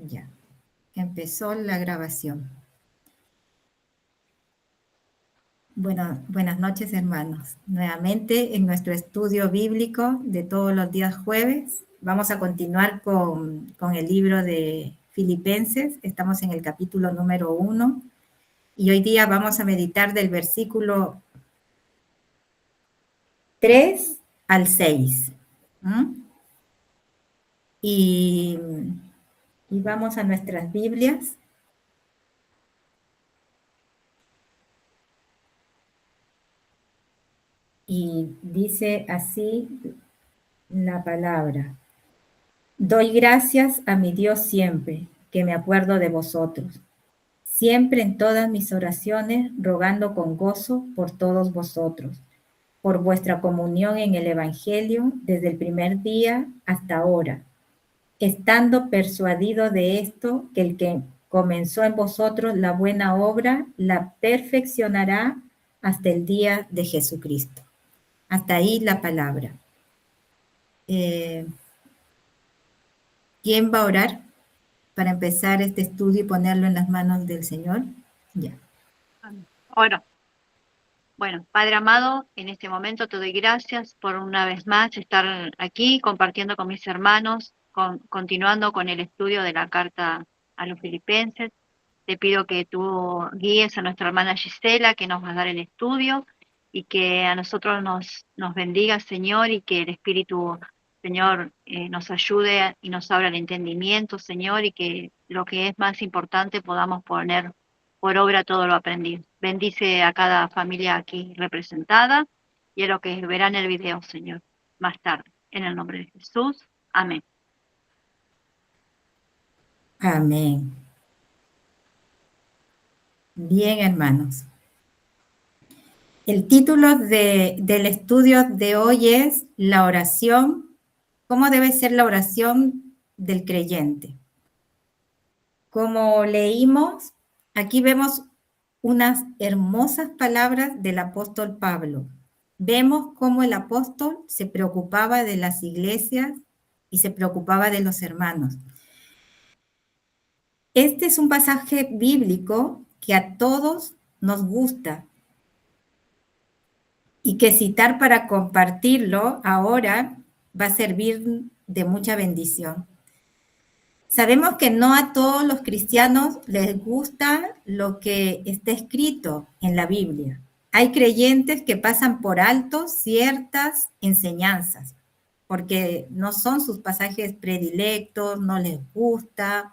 Ya, empezó la grabación. Bueno, buenas noches, hermanos. Nuevamente en nuestro estudio bíblico de todos los días jueves, vamos a continuar con el libro de Filipenses. Estamos en el capítulo número 1 y hoy día vamos a meditar del versículo 3 al 6. Y vamos a nuestras Biblias. Y dice así la palabra. Doy gracias a mi Dios siempre, que me acuerdo de vosotros. Siempre en todas mis oraciones, rogando con gozo por todos vosotros, por vuestra comunión en el Evangelio desde el primer día hasta ahora, estando persuadido de esto, que el que comenzó en vosotros la buena obra, la perfeccionará hasta el día de Jesucristo. Hasta ahí la palabra. ¿Quién va a orar para empezar este estudio y ponerlo en las manos del Señor? Ya. Bueno, Padre amado, en este momento te doy gracias por una vez más estar aquí compartiendo con mis hermanos, continuando con el estudio de la carta a los filipenses. Te pido que tú guíes a nuestra hermana Gisela, que nos va a dar el estudio, y que a nosotros nos bendiga, Señor, y que el Espíritu, Señor, nos ayude y nos abra el entendimiento, Señor, y que lo que es más importante podamos poner por obra todo lo aprendido. Bendice a cada familia aquí representada y a lo que verán el video, Señor, más tarde. En el nombre de Jesús. Amén. Amén. Bien, hermanos. El título del estudio de hoy es La oración. ¿Cómo debe ser la oración del creyente? Como leímos, aquí vemos unas hermosas palabras del apóstol Pablo. Vemos cómo el apóstol se preocupaba de las iglesias y se preocupaba de los hermanos. Este es un pasaje bíblico que a todos nos gusta y que citar para compartirlo ahora va a servir de mucha bendición. Sabemos que no a todos los cristianos les gusta lo que está escrito en la Biblia. Hay creyentes que pasan por alto ciertas enseñanzas, porque no son sus pasajes predilectos, no les gusta,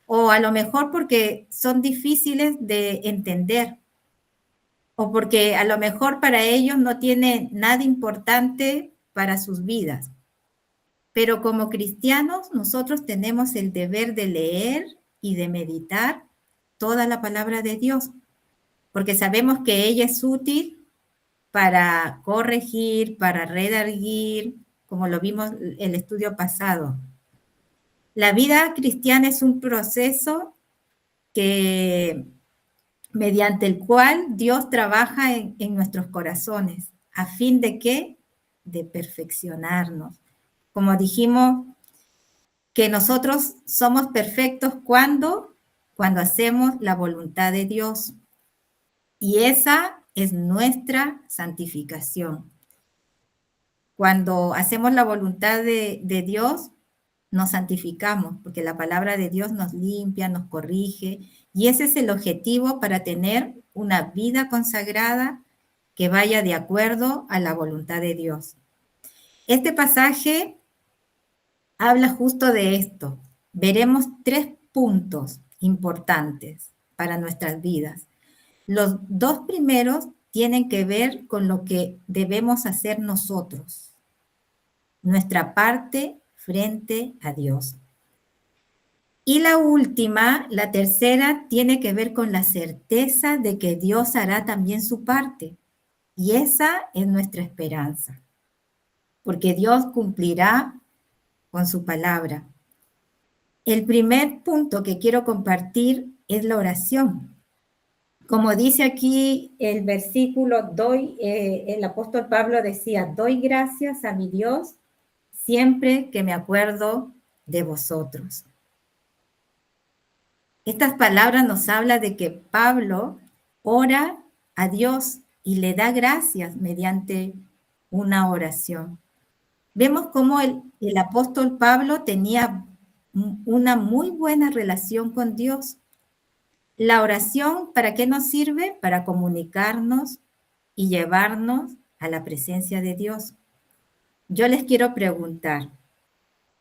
o a lo mejor porque son difíciles de entender, o porque a lo mejor para ellos no tiene nada importante para sus vidas. Pero como cristianos, nosotros tenemos el deber de leer y de meditar toda la palabra de Dios, porque sabemos que ella es útil para corregir, para redarguir, como lo vimos en el estudio pasado. La vida cristiana es un proceso que, mediante el cual Dios trabaja en nuestros corazones, a fin de ¿qué? De perfeccionarnos. Como dijimos, que nosotros somos perfectos cuando hacemos la voluntad de Dios. Y esa es nuestra santificación. Cuando hacemos la voluntad de Dios, nos santificamos, porque la palabra de Dios nos limpia, nos corrige, y ese es el objetivo para tener una vida consagrada que vaya de acuerdo a la voluntad de Dios. Este pasaje habla justo de esto. Veremos 3 puntos importantes para nuestras vidas. Los 2 primeros tienen que ver con lo que debemos hacer nosotros, nuestra parte frente a Dios. Y la última, la tercera, tiene que ver con la certeza de que Dios hará también su parte. Y esa es nuestra esperanza, porque Dios cumplirá con su palabra. El primer punto que quiero compartir es la oración. Como dice aquí el versículo, el apóstol Pablo decía, doy gracias a mi Dios siempre que me acuerdo de vosotros. Estas palabras nos hablan de que Pablo ora a Dios y le da gracias mediante una oración. Vemos cómo el apóstol Pablo tenía una muy buena relación con Dios. La oración, ¿para qué nos sirve? Para comunicarnos y llevarnos a la presencia de Dios. Yo les quiero preguntar,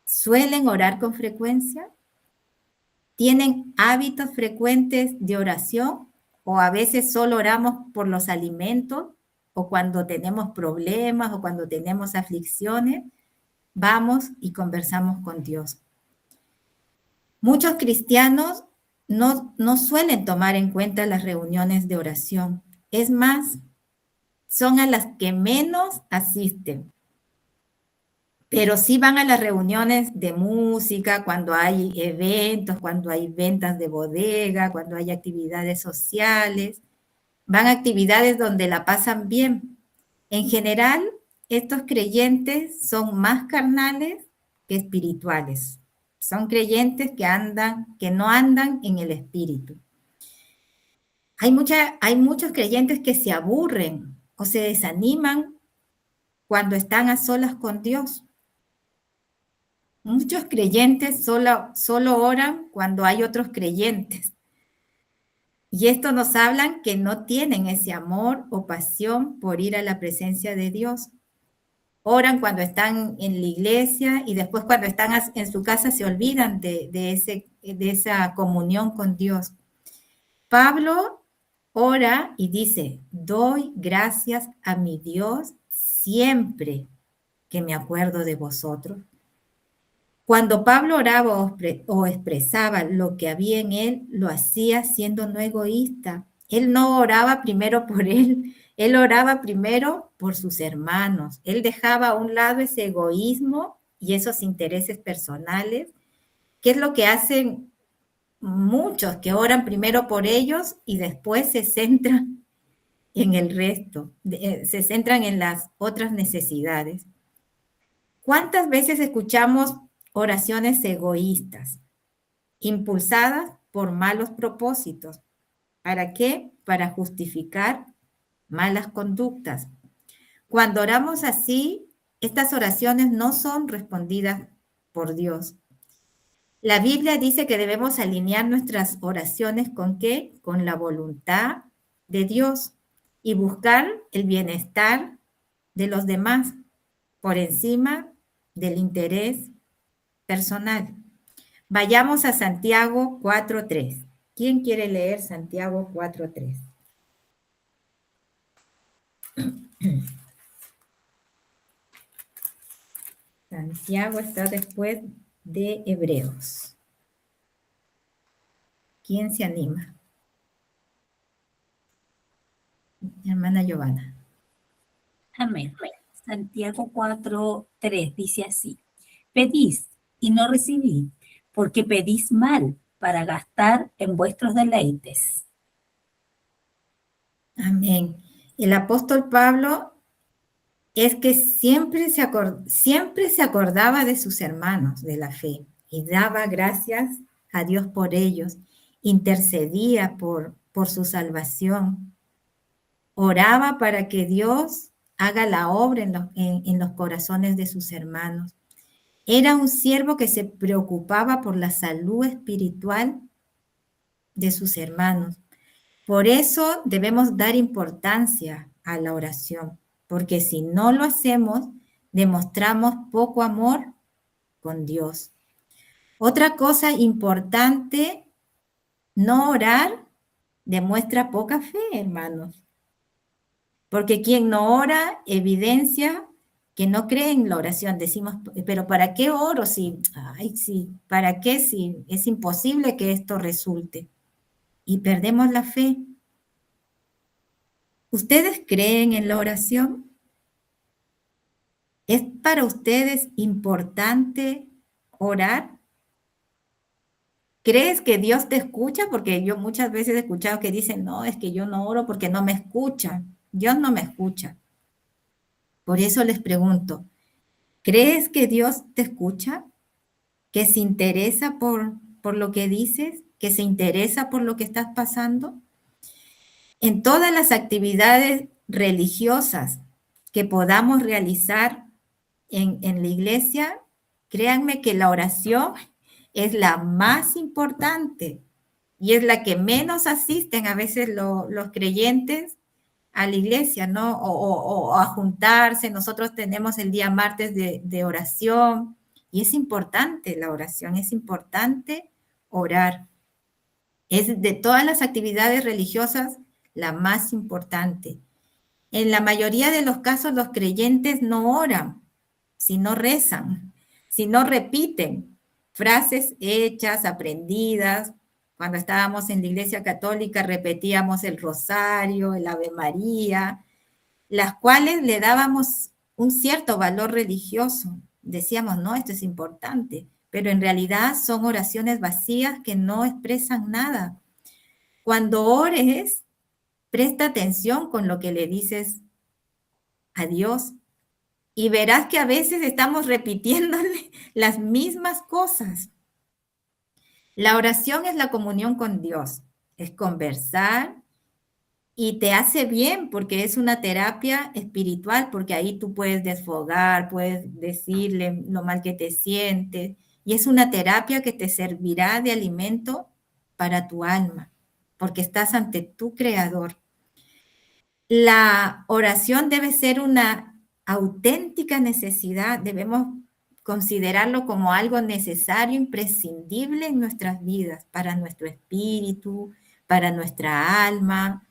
¿suelen orar con frecuencia? ¿Tienen hábitos frecuentes de oración? ¿O a veces solo oramos por los alimentos? ¿O cuando tenemos problemas o cuando tenemos aflicciones? Vamos y conversamos con Dios. Muchos cristianos no suelen tomar en cuenta las reuniones de oración. Es más, son a las que menos asisten. Pero sí van a las reuniones de música, cuando hay eventos, cuando hay ventas de bodega, cuando hay actividades sociales. Van a actividades donde la pasan bien. En general, estos creyentes son más carnales que espirituales. Son creyentes que no andan en el espíritu. Hay muchos creyentes que se aburren o se desaniman cuando están a solas con Dios. Muchos creyentes solo oran cuando hay otros creyentes. Y esto nos hablan que no tienen ese amor o pasión por ir a la presencia de Dios. Oran cuando están en la iglesia y después cuando están en su casa se olvidan de esa comunión con Dios. Pablo ora y dice, doy gracias a mi Dios siempre que me acuerdo de vosotros. Cuando Pablo oraba o expresaba lo que había en él, lo hacía siendo no egoísta. Él no oraba primero por él oraba primero por sus hermanos. Él dejaba a un lado ese egoísmo y esos intereses personales, que es lo que hacen muchos, que oran primero por ellos y después se centran en el resto, se centran en las otras necesidades. ¿Cuántas veces escuchamos oraciones egoístas, impulsadas por malos propósitos? ¿Para qué? Para justificar malas conductas. Cuando oramos así, estas oraciones no son respondidas por Dios. La Biblia dice que debemos alinear nuestras oraciones ¿con qué? Con la voluntad de Dios y buscar el bienestar de los demás por encima del interés personal. Vayamos a Santiago 4:3. ¿Quién quiere leer Santiago 4:3? Santiago está después de Hebreos. ¿Quién se anima? Hermana Giovanna. Amén. Santiago 4:3 dice así: pedís y no recibís, porque pedís mal para gastar en vuestros deleites. Amén. El apóstol Pablo es que siempre se acordaba de sus hermanos de la fe y daba gracias a Dios por ellos, intercedía por su salvación, oraba para que Dios haga la obra en los corazones de sus hermanos. Era un siervo que se preocupaba por la salud espiritual de sus hermanos. Por eso debemos dar importancia a la oración, porque si no lo hacemos, demostramos poco amor con Dios. Otra cosa importante, no orar demuestra poca fe, hermanos. Porque quien no ora evidencia que no cree en la oración. Decimos, pero ¿para qué oro si, ¿para qué si es imposible que esto resulte? Y perdemos la fe. ¿Ustedes creen en la oración? ¿Es para ustedes importante orar? ¿Crees que Dios te escucha? Porque yo muchas veces he escuchado que dicen, no, es que yo no oro porque no me escucha. Dios no me escucha. Por eso les pregunto, ¿crees que Dios te escucha? ¿Que se interesa por lo que dices? que se interesa por lo que estás pasando? En todas las actividades religiosas que podamos realizar en la iglesia, créanme que la oración es la más importante y es la que menos asisten a veces los creyentes a la iglesia, ¿no? O a juntarse. Nosotros tenemos el día martes de oración y es importante la oración, es importante orar. Es de todas las actividades religiosas la más importante. En la mayoría de los casos los creyentes no oran, sino rezan, sino repiten frases hechas, aprendidas. Cuando estábamos en la Iglesia Católica repetíamos el rosario, el Ave María, las cuales le dábamos un cierto valor religioso. Decíamos, no, esto es importante, pero en realidad son oraciones vacías que no expresan nada. Cuando ores, presta atención con lo que le dices a Dios y verás que a veces estamos repitiéndole las mismas cosas. La oración es la comunión con Dios, es conversar y te hace bien porque es una terapia espiritual, porque ahí tú puedes desfogar, puedes decirle lo mal que te sientes y es una terapia que te servirá de alimento para tu alma, porque estás ante tu Creador. La oración debe ser una auténtica necesidad, debemos considerarlo como algo necesario, imprescindible en nuestras vidas, para nuestro espíritu, para nuestra alma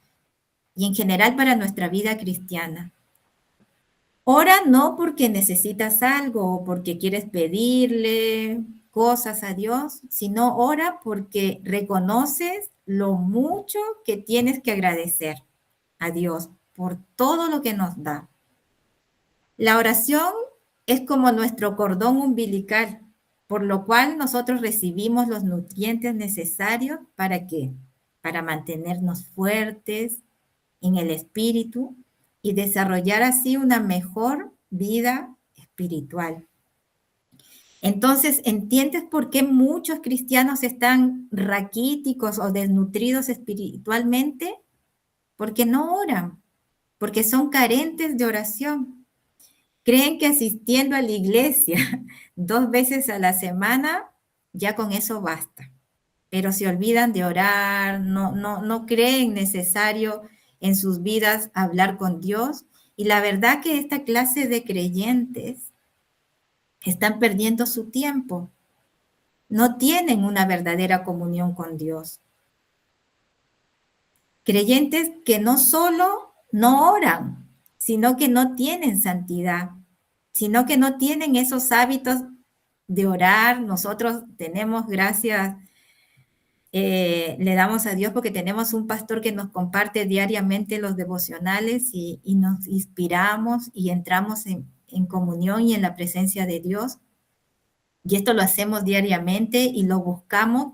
y en general para nuestra vida cristiana. Ora no porque necesitas algo o porque quieres pedirle cosas a Dios, sino ora porque reconoces lo mucho que tienes que agradecer a Dios por todo lo que nos da. La oración es como nuestro cordón umbilical, por lo cual nosotros recibimos los nutrientes necesarios ¿para qué? Para mantenernos fuertes en el espíritu y desarrollar así una mejor vida espiritual. Entonces, ¿entiendes por qué muchos cristianos están raquíticos o desnutridos espiritualmente? Porque no oran, porque son carentes de oración. Creen que asistiendo a la iglesia 2 veces a la semana, ya con eso basta. Pero se olvidan de orar, no creen necesario en sus vidas hablar con Dios. Y la verdad que esta clase de creyentes están perdiendo su tiempo. No tienen una verdadera comunión con Dios. Creyentes que no solo no oran, sino que no tienen santidad, sino que no tienen esos hábitos de orar. Nosotros tenemos, gracias, le damos a Dios porque tenemos un pastor que nos comparte diariamente los devocionales y nos inspiramos y entramos en comunión y en la presencia de Dios. Y esto lo hacemos diariamente y lo buscamos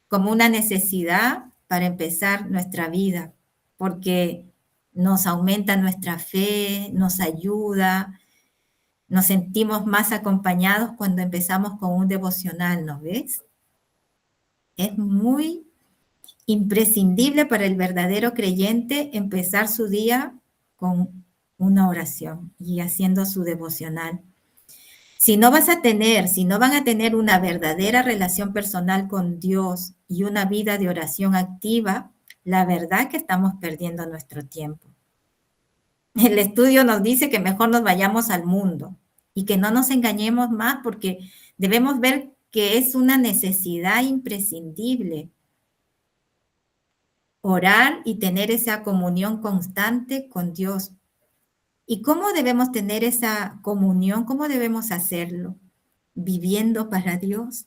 como una necesidad para empezar nuestra vida, porque nos aumenta nuestra fe, nos ayuda, nos sentimos más acompañados cuando empezamos con un devocional, ¿no ves? Es muy imprescindible para el verdadero creyente empezar su día con una oración y haciendo su devocional. Si no van a tener una verdadera relación personal con Dios y una vida de oración activa, la verdad que estamos perdiendo nuestro tiempo. El estudio nos dice que mejor nos vayamos al mundo y que no nos engañemos más porque debemos ver que es una necesidad imprescindible orar y tener esa comunión constante con Dios. ¿Y cómo debemos tener esa comunión? ¿Cómo debemos hacerlo? Viviendo para Dios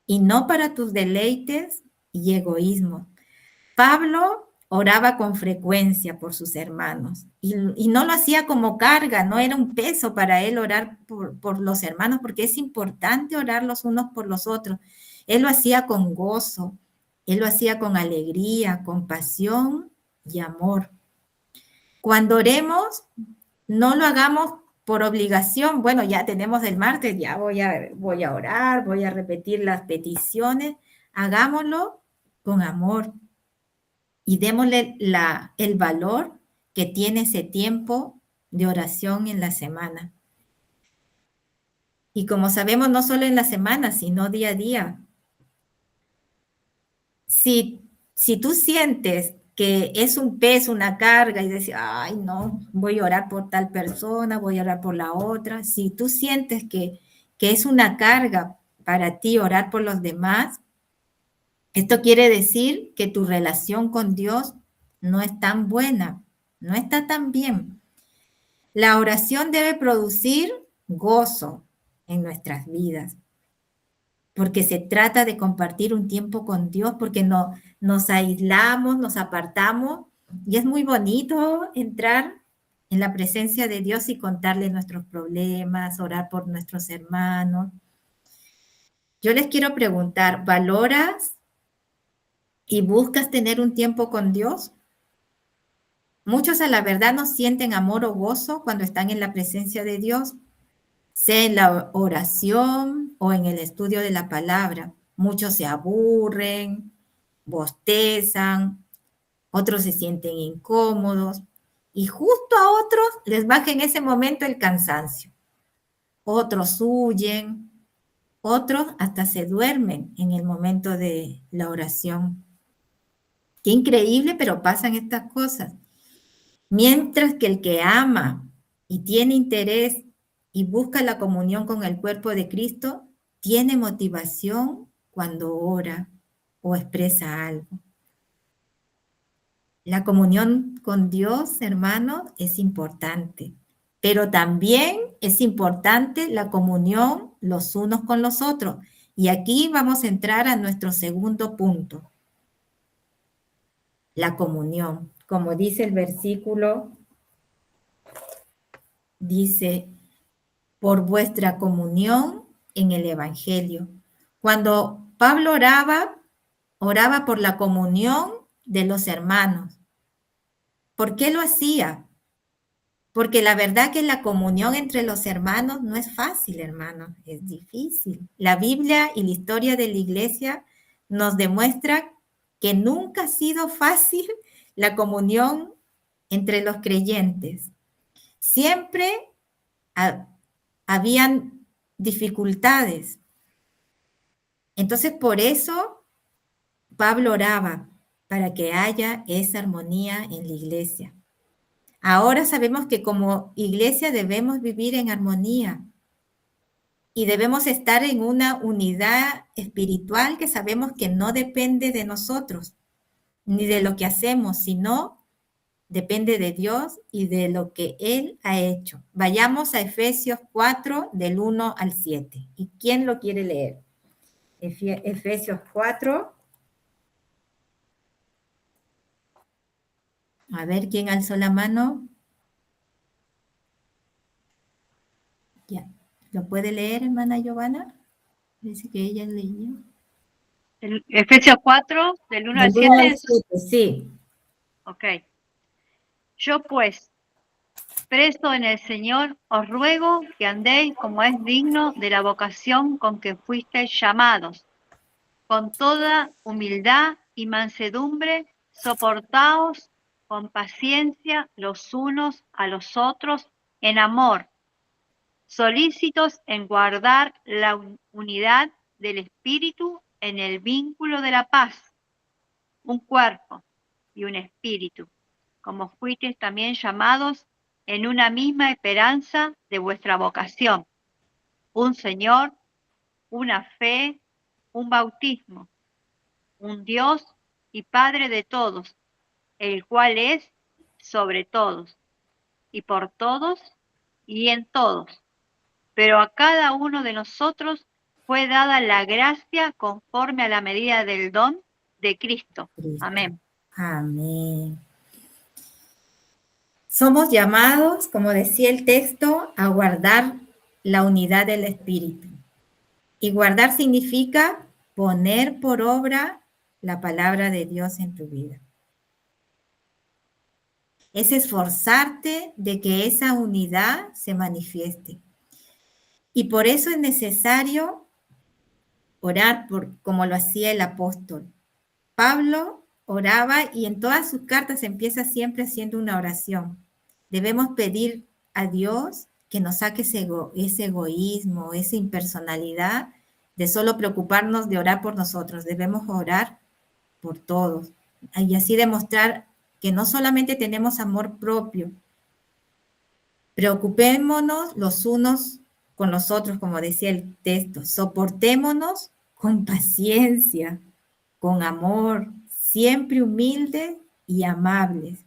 y no para tus deleites y egoísmo. Pablo oraba con frecuencia por sus hermanos y no lo hacía como carga, no era un peso para él orar por los hermanos, porque es importante orar los unos por los otros. Él lo hacía con gozo, él lo hacía con alegría, con pasión y amor. Cuando oremos, no lo hagamos por obligación. Bueno, ya tenemos el martes, ya voy a orar, voy a repetir las peticiones. Hagámoslo con amor y démosle el valor que tiene ese tiempo de oración en la semana. Y como sabemos, no solo en la semana, sino día a día. Si tú sientes que es un peso, una carga, y decir, ay, no, voy a orar por tal persona, voy a orar por la otra. Si tú sientes que es una carga para ti orar por los demás, esto quiere decir que tu relación con Dios no es tan buena, no está tan bien. La oración debe producir gozo en nuestras vidas, porque se trata de compartir un tiempo con Dios, porque no, nos aislamos, nos apartamos, y es muy bonito entrar en la presencia de Dios y contarle nuestros problemas, orar por nuestros hermanos. Yo les quiero preguntar, ¿valoras y buscas tener un tiempo con Dios? Muchos a la verdad no sienten amor o gozo cuando están en la presencia de Dios, sea en la oración o en el estudio de la palabra. Muchos se aburren, bostezan, otros se sienten incómodos y justo a otros les baja en ese momento el cansancio. Otros huyen, otros hasta se duermen en el momento de la oración. Qué increíble, pero pasan estas cosas. Mientras que el que ama y tiene interés y busca la comunión con el cuerpo de Cristo, tiene motivación cuando ora o expresa algo. La comunión con Dios, hermanos, es importante, pero también es importante la comunión los unos con los otros. Y aquí vamos a entrar a nuestro segundo punto, la comunión. Como dice el versículo, dice, por vuestra comunión en el Evangelio. Cuando Pablo oraba por la comunión de los hermanos. ¿Por qué lo hacía? Porque la verdad que la comunión entre los hermanos no es fácil, hermanos, es difícil. La Biblia y la historia de la iglesia nos demuestra que nunca ha sido fácil la comunión entre los creyentes. Siempre habían dificultades. Entonces, por eso Pablo oraba para que haya esa armonía en la iglesia. Ahora sabemos que como iglesia debemos vivir en armonía y debemos estar en una unidad espiritual que sabemos que no depende de nosotros ni de lo que hacemos, sino depende de Dios y de lo que Él ha hecho. Vayamos a Efesios 4, del 1 al 7. ¿Y quién lo quiere leer? Efesios 4. A ver, ¿quién alzó la mano? Ya. ¿Lo puede leer, hermana Giovanna? Dice que ella leyó. Efesios 4, del 1 al 7. 1 al 7, sí. Ok. Yo pues, preso en el Señor, os ruego que andéis como es digno de la vocación con que fuisteis llamados, con toda humildad y mansedumbre, soportaos con paciencia los unos a los otros en amor, solícitos en guardar la unidad del Espíritu en el vínculo de la paz, un cuerpo y un espíritu, como fuisteis también llamados en una misma esperanza de vuestra vocación, un Señor, una fe, un bautismo, un Dios y Padre de todos, el cual es sobre todos, y por todos, y en todos. Pero a cada uno de nosotros fue dada la gracia conforme a la medida del don de Cristo. Amén. Amén. Somos llamados, como decía el texto, a guardar la unidad del Espíritu. Y guardar significa poner por obra la palabra de Dios en tu vida. Es esforzarte de que esa unidad se manifieste. Y por eso es necesario orar como lo hacía el apóstol. Pablo oraba y en todas sus cartas empieza siempre haciendo una oración. Debemos pedir a Dios que nos saque ese egoísmo, esa impersonalidad de solo preocuparnos de orar por nosotros. Debemos orar por todos y así demostrar que no solamente tenemos amor propio, preocupémonos los unos con los otros, como decía el texto, soportémonos con paciencia, con amor, siempre humildes y amables,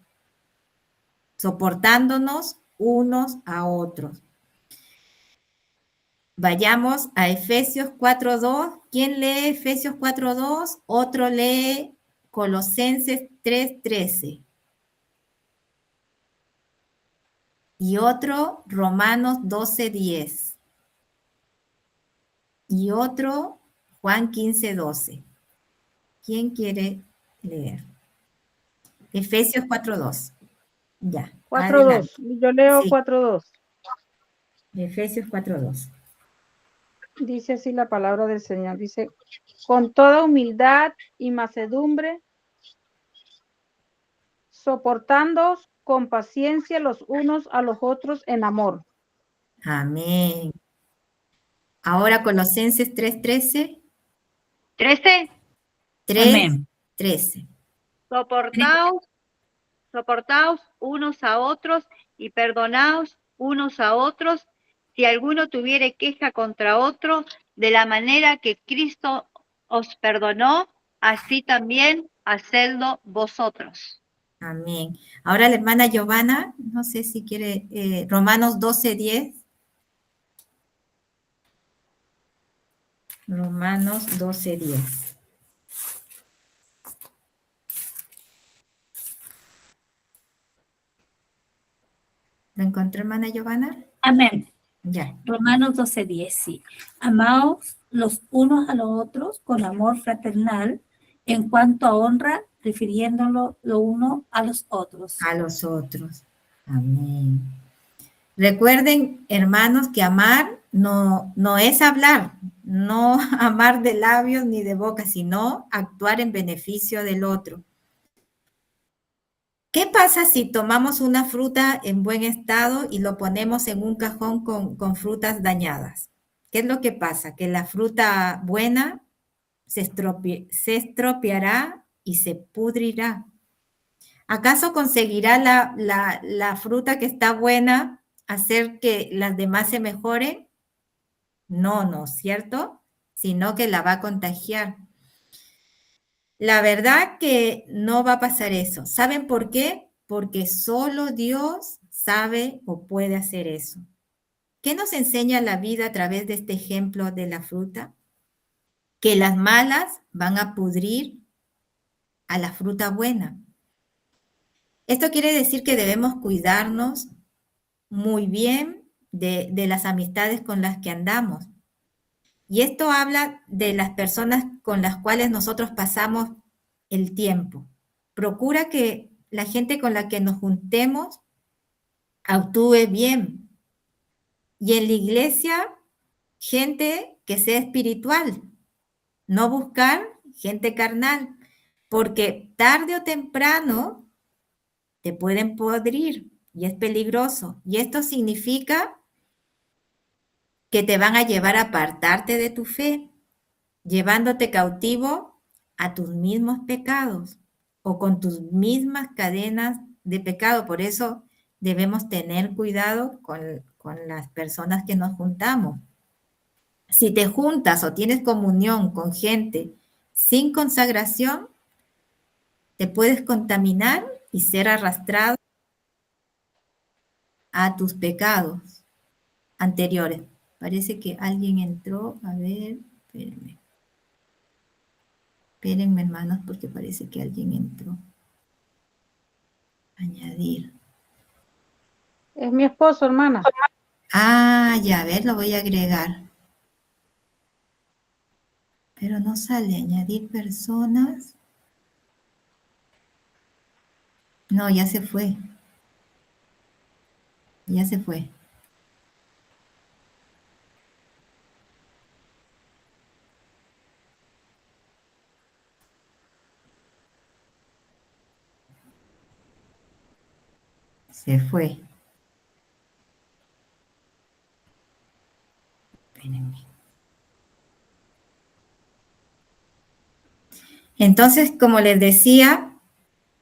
soportándonos unos a otros. Vayamos a Efesios 4.2. ¿Quién lee Efesios 4.2? Otro lee Colosenses 3.13. Y otro Romanos 12.10. Y otro Juan 15.12. ¿Quién quiere leer? Efesios 4.2. Ya, 4:2. adelante. Yo leo Sí, 4:2. Efesios 4.2. Dice así la palabra del Señor. Dice, con toda humildad y mansedumbre, soportándoos con paciencia los unos a los otros en amor. Amén. Ahora Colosenses 3.13. 13. 3.13. Soportaos unos a otros y perdonaos unos a otros si alguno tuviere queja contra otro, de la manera que Cristo os perdonó, así también hacedlo vosotros. Amén. Ahora la hermana Giovanna, no sé si quiere, Romanos 12.10. Romanos 12.10. ¿Lo encontró, hermana Giovanna? Amén. Ya. Romanos 12:10, sí. Amaos los unos a los otros con amor fraternal, en cuanto a honra, refiriéndolo lo uno a los otros. A los otros. Amén. Recuerden, hermanos, que amar no es hablar, no amar de labios ni de boca, sino actuar en beneficio del otro. ¿Qué pasa si tomamos una fruta en buen estado y lo ponemos en un cajón con frutas dañadas? ¿Qué es lo que pasa? Que la fruta buena se estropeará y se pudrirá. ¿Acaso conseguirá la fruta que está buena hacer que las demás se mejoren? No, ¿cierto? Sino que la va a contagiar. La verdad que no va a pasar eso. ¿Saben por qué? Porque solo Dios sabe o puede hacer eso. ¿Qué nos enseña la vida a través de este ejemplo de la fruta? Que las malas van a pudrir a la fruta buena. Esto quiere decir que debemos cuidarnos muy bien de las amistades con las que andamos. Y esto habla de las personas con las cuales nosotros pasamos el tiempo. Procura que la gente con la que nos juntemos actúe bien. Y en la iglesia, gente que sea espiritual, no buscar gente carnal, porque tarde o temprano te pueden podrir y es peligroso. Y esto significa que te van a llevar a apartarte de tu fe, llevándote cautivo a tus mismos pecados o con tus mismas cadenas de pecado. Por eso debemos tener cuidado con las personas que nos juntamos. Si te juntas o tienes comunión con gente sin consagración, te puedes contaminar y ser arrastrado a tus pecados anteriores. Parece que alguien entró. A ver, espérenme. Espérenme, hermanos, porque parece que alguien entró. Añadir. Es mi esposo, hermana. Ah, ya, a ver, lo voy a agregar. Pero no sale añadir personas. No, ya se fue. Ya se fue. Se fue. Espérenme. Entonces, como les decía,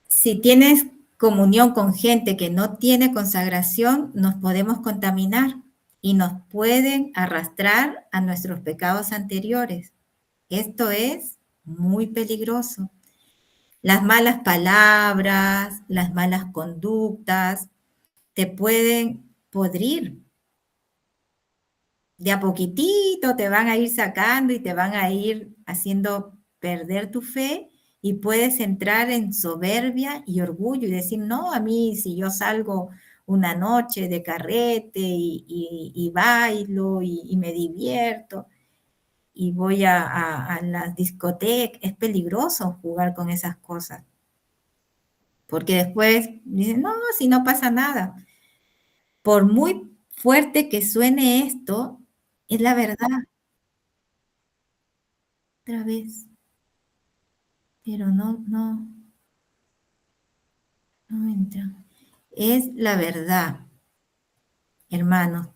si tienes comunión con gente que no tiene consagración, nos podemos contaminar y nos pueden arrastrar a nuestros pecados anteriores. Esto es muy peligroso. Las malas palabras, las malas conductas te pueden podrir. De a poquitito te van a ir sacando y te van a ir haciendo perder tu fe y puedes entrar en soberbia y orgullo y decir, no, a mí si yo salgo una noche de carrete y bailo y me divierto y voy a las discotecas, es peligroso jugar con esas cosas. Porque después dicen, no, si no pasa nada. Por muy fuerte que suene esto, es la verdad. Otra vez. Pero no entra. Es la verdad, hermanos.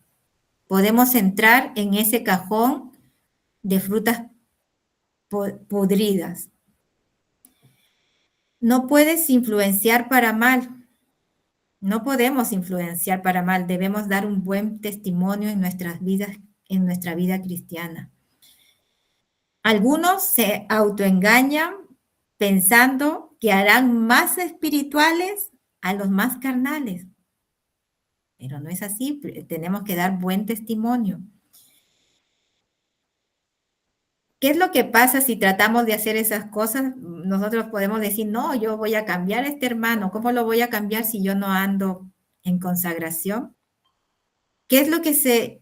Podemos entrar en ese cajón de frutas podridas. No puedes influenciar para mal. No podemos influenciar para mal. Debemos dar un buen testimonio en nuestras vidas, en nuestra vida cristiana. Algunos se autoengañan pensando que harán más espirituales a los más carnales. Pero no es así, tenemos que dar buen testimonio. ¿Qué es lo que pasa si tratamos de hacer esas cosas? Nosotros podemos decir, no, yo voy a cambiar a este hermano. ¿Cómo lo voy a cambiar si yo no ando en consagración? ¿Qué es lo que se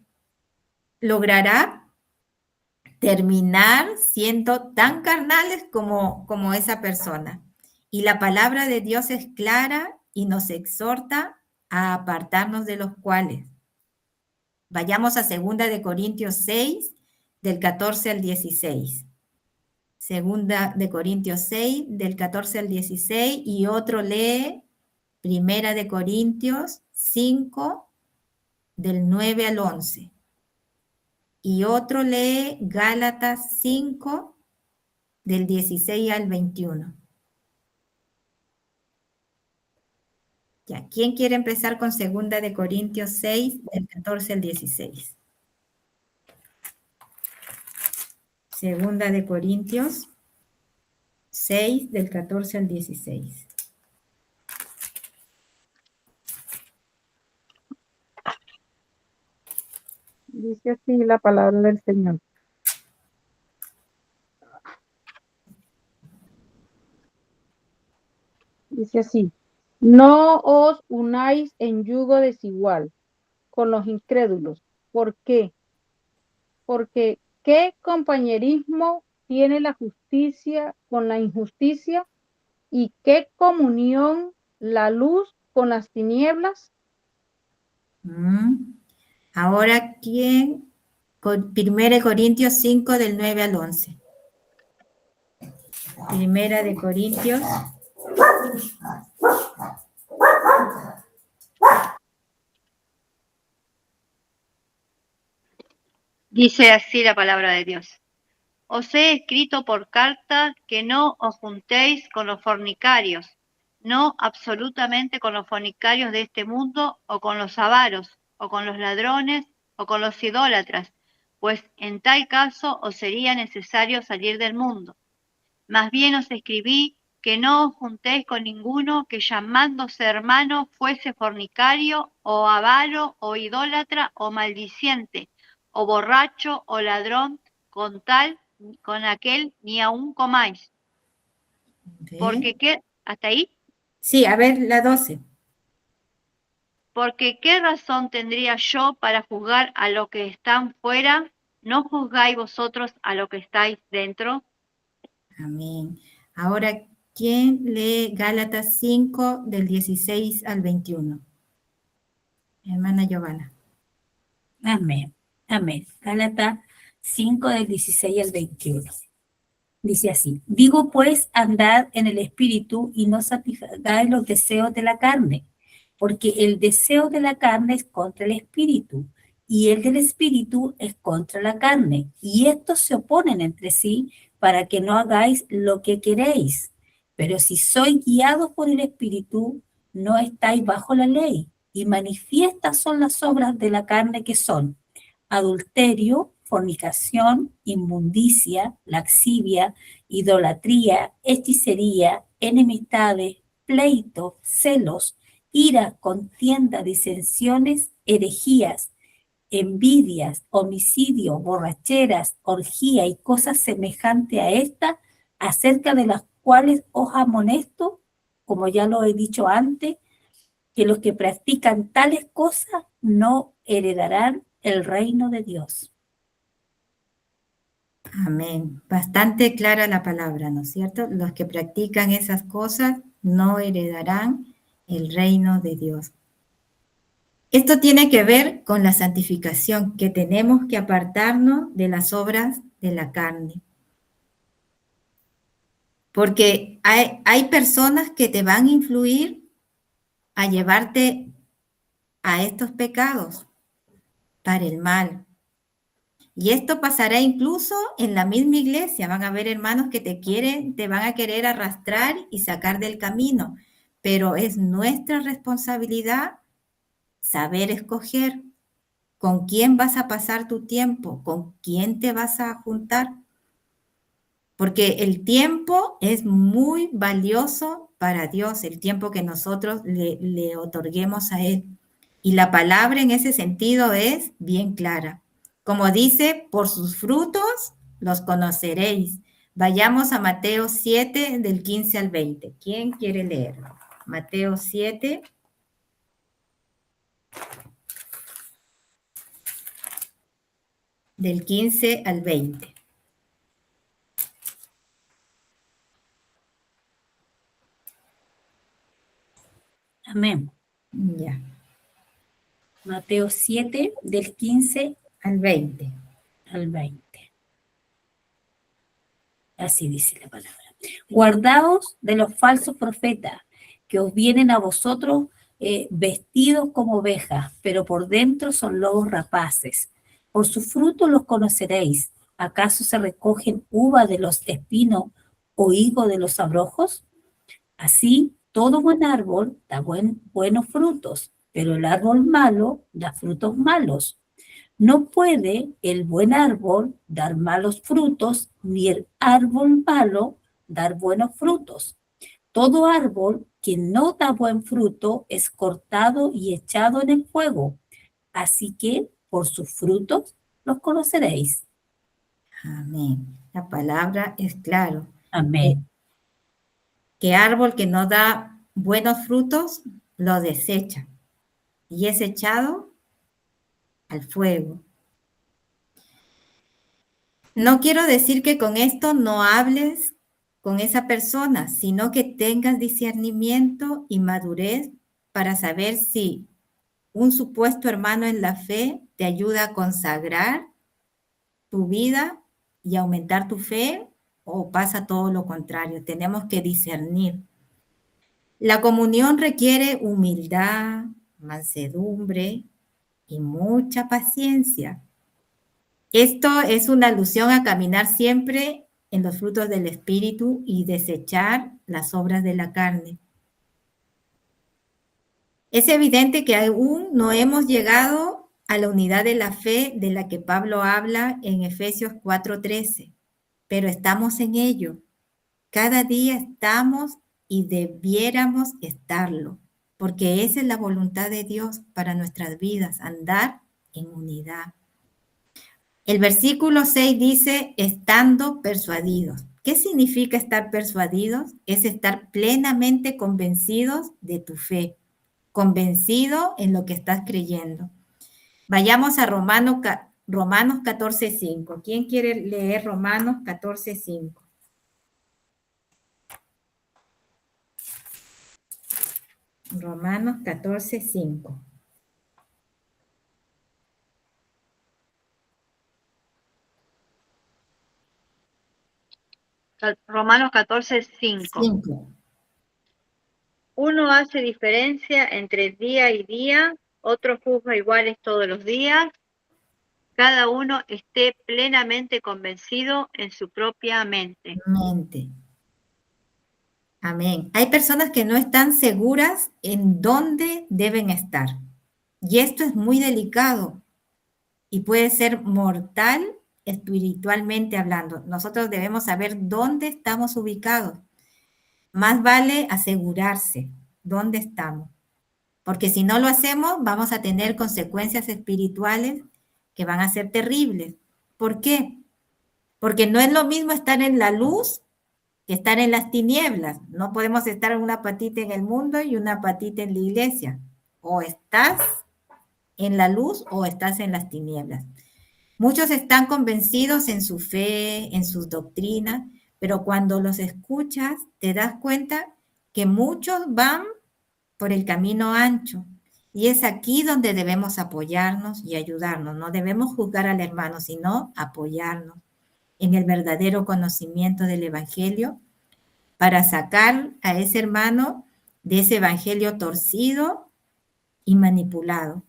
logrará? Terminar siendo tan carnales como esa persona. Y la palabra de Dios es clara y nos exhorta a apartarnos de los cuales. Vayamos a 2 de Corintios 6, del 14 al 16. 2 de Corintios 6, del 14 al 16, y otro lee 1 de Corintios 5, del 9 al 11. Y otro lee Gálatas 5, del 16 al 21. Ya, ¿quién quiere empezar con 2 de Corintios 6, del 14 al 16? 2 de Corintios 6, del 14 al 16. Dice así la palabra del Señor. Dice así, no os unáis en yugo desigual con los incrédulos. ¿Por qué? Porque ¿qué compañerismo tiene la justicia con la injusticia? ¿Y qué comunión la luz con las tinieblas? Ahora, ¿quién? 1 Corintios 5, del 9 al 11. 1 de Corintios. Dice así la palabra de Dios. Os he escrito por carta que no os juntéis con los fornicarios, no absolutamente con los fornicarios de este mundo, o con los avaros, o con los ladrones, o con los idólatras, pues en tal caso os sería necesario salir del mundo. Más bien os escribí que no os juntéis con ninguno que llamándose hermano fuese fornicario, o avaro, o idólatra, o maldiciente, o borracho, o ladrón, con aquel ni aún comáis. Porque qué, hasta ahí. Sí, a ver, la 12. Porque qué razón tendría yo para juzgar a los que están fuera, ¿no juzgáis vosotros a los que estáis dentro? Amén. Ahora, ¿quién lee Gálatas 5, del 16 al 21? Hermana Giovanna. Amén. Amén. Gálatas 5 del 16 al 21. Dice así, digo pues, andad en el espíritu y no satisfagáis los deseos de la carne, porque el deseo de la carne es contra el espíritu, y el del espíritu es contra la carne, y estos se oponen entre sí para que no hagáis lo que queréis. Pero si sois guiados por el espíritu, no estáis bajo la ley, y manifiestas son las obras de la carne que son adulterio, fornicación, inmundicia, laxivia, idolatría, hechicería, enemistades, pleitos, celos, ira, contienda, disensiones, herejías, envidias, homicidio, borracheras, orgía y cosas semejantes a esta, acerca de las cuales os amonesto, como ya lo he dicho antes, que los que practican tales cosas no heredarán el reino de Dios. Amén. Bastante clara la palabra, ¿no es cierto? Los que practican esas cosas no heredarán el reino de Dios. Esto tiene que ver con la santificación, que tenemos que apartarnos de las obras de la carne. Porque hay personas que te van a influir a llevarte a estos pecados para el mal. Y esto pasará incluso en la misma iglesia. Van a haber hermanos que te van a querer arrastrar y sacar del camino. Pero es nuestra responsabilidad saber escoger con quién vas a pasar tu tiempo, con quién te vas a juntar. Porque el tiempo es muy valioso para Dios, el tiempo que nosotros le otorguemos a Él. Y la palabra en ese sentido es bien clara. Como dice, por sus frutos los conoceréis. Vayamos a Mateo 7, del 15 al 20. ¿Quién quiere leerlo? Mateo 7. Del 15 al 20. Amén. Ya, Mateo 7, del 15 al 20. al 20. Así dice la palabra. Guardaos de los falsos profetas que os vienen a vosotros vestidos como ovejas, pero por dentro son lobos rapaces. Por su fruto los conoceréis. ¿Acaso se recogen uva de los espinos o higo de los abrojos? Así, todo buen árbol da buenos frutos, pero el árbol malo da frutos malos. No puede el buen árbol dar malos frutos, ni el árbol malo dar buenos frutos. Todo árbol que no da buen fruto es cortado y echado en el fuego. Así que por sus frutos los conoceréis. Amén. La palabra es claro. Amén. Que árbol que no da buenos frutos, lo desecha y es echado al fuego. No quiero decir que con esto no hables con esa persona, sino que tengas discernimiento y madurez para saber si un supuesto hermano en la fe te ayuda a consagrar tu vida y aumentar tu fe o pasa todo lo contrario. Tenemos que discernir. La comunión requiere humildad, mansedumbre y mucha paciencia. Esto es una alusión a caminar siempre en los frutos del Espíritu y desechar las obras de la carne. Es evidente que aún no hemos llegado a la unidad de la fe de la que Pablo habla en Efesios 4:13, pero estamos en ello. Cada día estamos y debiéramos estarlo, porque esa es la voluntad de Dios para nuestras vidas, andar en unidad. El versículo 6 dice, estando persuadidos. ¿Qué significa estar persuadidos? Es estar plenamente convencidos de tu fe, convencido en lo que estás creyendo. Vayamos a Romanos 14:5. ¿Quién quiere leer Romanos 14:5? Romanos 14:5. Romanos 14:5. 5. Uno hace diferencia entre día y día, otro juzga iguales todos los días. Cada uno esté plenamente convencido en su propia mente. Mente. Amén. Hay personas que no están seguras en dónde deben estar. Y esto es muy delicado y puede ser mortal espiritualmente hablando. Nosotros debemos saber dónde estamos ubicados. Más vale asegurarse dónde estamos. Porque si no lo hacemos, vamos a tener consecuencias espirituales que van a ser terribles. ¿Por qué? Porque no es lo mismo estar en la luz que estar en las tinieblas. No podemos estar una patita en el mundo y una patita en la iglesia. O estás en la luz o estás en las tinieblas. Muchos están convencidos en su fe, en sus doctrinas, pero cuando los escuchas te das cuenta que muchos van por el camino ancho. Y es aquí donde debemos apoyarnos y ayudarnos. No debemos juzgar al hermano, sino apoyarnos en el verdadero conocimiento del Evangelio para sacar a ese hermano de ese Evangelio torcido y manipulado.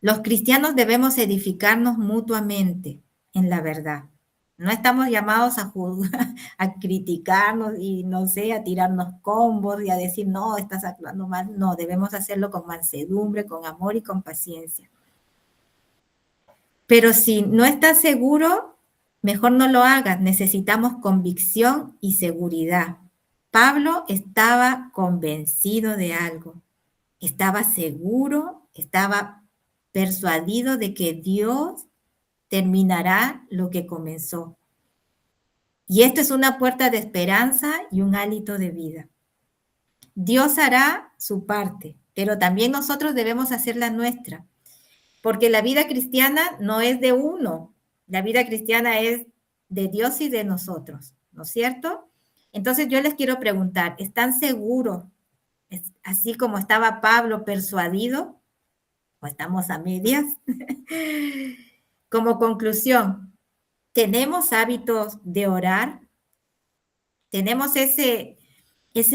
Los cristianos debemos edificarnos mutuamente en la verdad. No estamos llamados a juzgar, a criticarnos y no sé, a tirarnos combos y a decir, no, estás actuando mal. No, debemos hacerlo con mansedumbre, con amor y con paciencia. Pero si no estás seguro, mejor no lo hagas. Necesitamos convicción y seguridad. Pablo estaba convencido de algo, estaba seguro, estaba persuadido de que Dios terminará lo que comenzó. Y esto es una puerta de esperanza y un hálito de vida. Dios hará su parte, pero también nosotros debemos hacer la nuestra, porque la vida cristiana no es de uno, la vida cristiana es de Dios y de nosotros, ¿no es cierto? Entonces yo les quiero preguntar, ¿están seguros, así como estaba Pablo persuadido, o estamos a medias? Como conclusión, ¿tenemos hábitos de orar? ¿Tenemos ese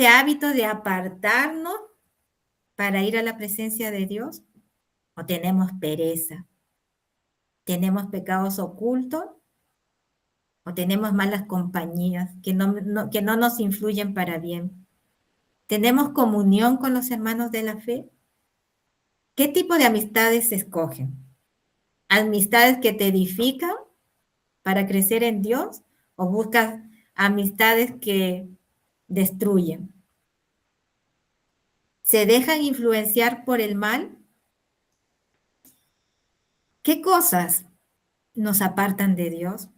hábito de apartarnos para ir a la presencia de Dios? ¿O tenemos pereza? ¿Tenemos pecados ocultos? ¿O tenemos malas compañías que no nos influyen para bien? ¿Tenemos comunión con los hermanos de la fe? ¿Qué tipo de amistades se escogen? ¿Amistades que te edifican para crecer en Dios o buscas amistades que destruyen? ¿Se dejan influenciar por el mal? ¿Qué cosas nos apartan de Dios?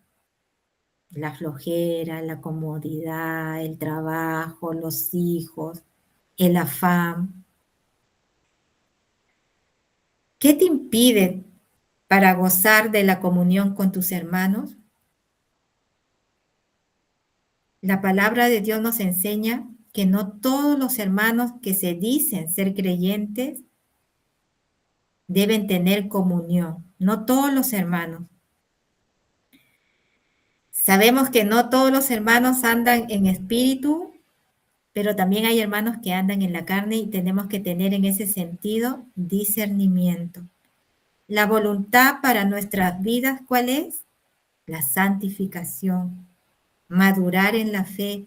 La flojera, la comodidad, el trabajo, los hijos, el afán. ¿Qué te impide para gozar de la comunión con tus hermanos? La palabra de Dios nos enseña que no todos los hermanos que se dicen ser creyentes deben tener comunión, no todos los hermanos. Sabemos que no todos los hermanos andan en espíritu, pero también hay hermanos que andan en la carne y tenemos que tener en ese sentido discernimiento. La voluntad para nuestras vidas, ¿cuál es? La santificación, madurar en la fe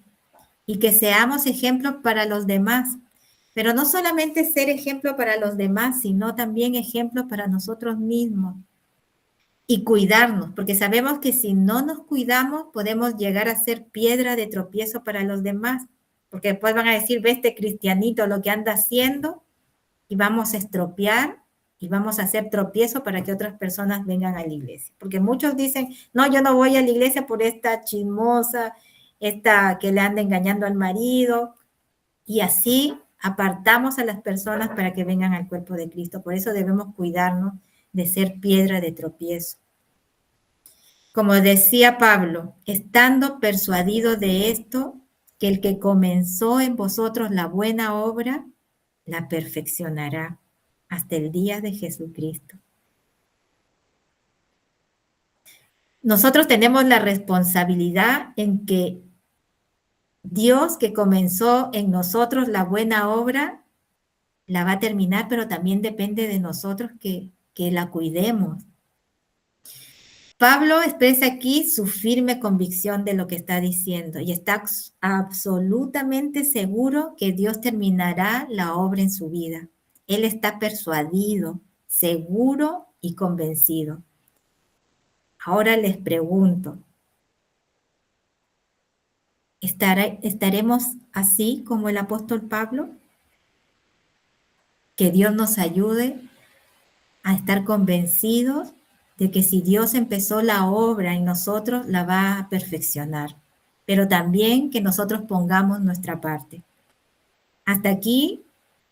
y que seamos ejemplos para los demás. Pero no solamente ser ejemplo para los demás, sino también ejemplo para nosotros mismos. Y cuidarnos, porque sabemos que si no nos cuidamos podemos llegar a ser piedra de tropiezo para los demás, porque después van a decir, ve este cristianito lo que anda haciendo, y vamos a estropear y vamos a hacer tropiezo para que otras personas vengan a la iglesia. Porque muchos dicen, no, yo no voy a la iglesia por esta chismosa, esta que le anda engañando al marido, y así apartamos a las personas para que vengan al cuerpo de Cristo. Por eso debemos cuidarnos de ser piedra de tropiezo. Como decía Pablo, estando persuadido de esto, que el que comenzó en vosotros la buena obra, la perfeccionará hasta el día de Jesucristo. Nosotros tenemos la responsabilidad en que Dios que comenzó en nosotros la buena obra, la va a terminar, pero también depende de nosotros que la cuidemos. Pablo expresa aquí su firme convicción de lo que está diciendo y está absolutamente seguro que Dios terminará la obra en su vida. Él está persuadido, seguro y convencido. Ahora les pregunto, ¿estaremos así como el apóstol Pablo? Que Dios nos ayude a estar convencidos de que si Dios empezó la obra en nosotros, la va a perfeccionar, pero también que nosotros pongamos nuestra parte. Hasta aquí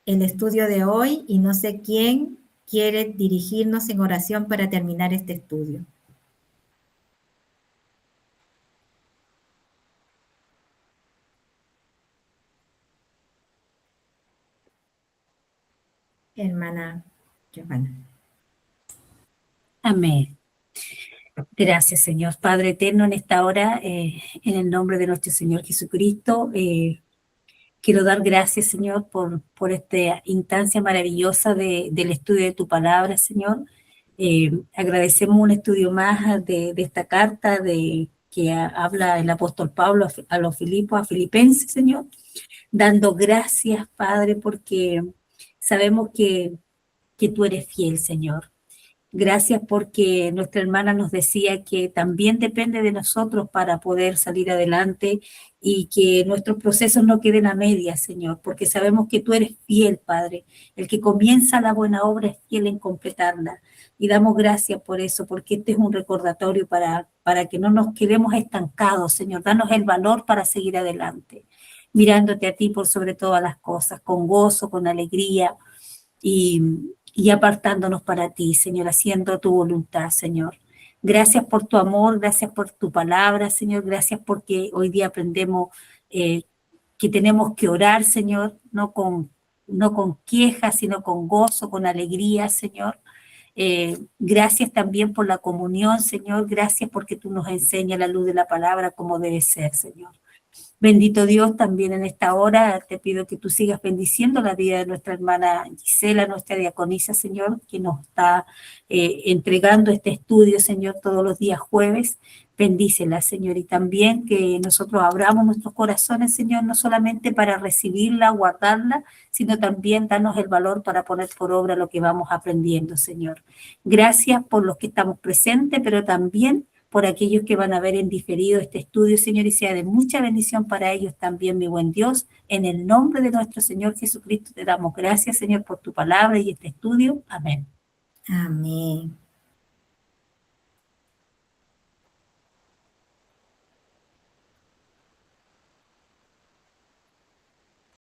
el estudio de hoy y no sé quién quiere dirigirnos en oración para terminar este estudio. Hermana Giovanna. Amén. Gracias, Señor. Padre eterno, en esta hora, en el nombre de nuestro Señor Jesucristo, quiero dar gracias, Señor, por esta instancia maravillosa del estudio de tu palabra, Señor. Agradecemos un estudio más de esta carta que habla el apóstol Pablo a los Filipos, a Filipenses, Señor, dando gracias, Padre, porque sabemos que tú eres fiel, Señor. Gracias porque nuestra hermana nos decía que también depende de nosotros para poder salir adelante y que nuestros procesos no queden a medias, Señor, porque sabemos que tú eres fiel, Padre. El que comienza la buena obra es fiel en completarla. Y damos gracias por eso, porque este es un recordatorio para que no nos quedemos estancados, Señor. Danos el valor para seguir adelante, mirándote a ti por sobre todas las cosas, con gozo, con alegría y apartándonos para ti, Señor, haciendo tu voluntad, Señor. Gracias por tu amor, gracias por tu palabra, Señor, gracias porque hoy día aprendemos que tenemos que orar, Señor, no con quejas, sino con gozo, con alegría, Señor. Gracias también por la comunión, Señor, gracias porque tú nos enseñas la luz de la palabra como debe ser, Señor. Bendito Dios, también en esta hora te pido que tú sigas bendiciendo la vida de nuestra hermana Gisela, nuestra diaconisa, Señor, que nos está entregando este estudio, Señor, todos los días jueves. Bendícela, Señor, y también que nosotros abramos nuestros corazones, Señor, no solamente para recibirla, guardarla, sino también darnos el valor para poner por obra lo que vamos aprendiendo, Señor. Gracias por los que estamos presentes, pero también por aquellos que van a ver en diferido este estudio, Señor, y sea de mucha bendición para ellos también, mi buen Dios. En el nombre de nuestro Señor Jesucristo te damos gracias, Señor, por tu palabra y este estudio. Amén. Amén.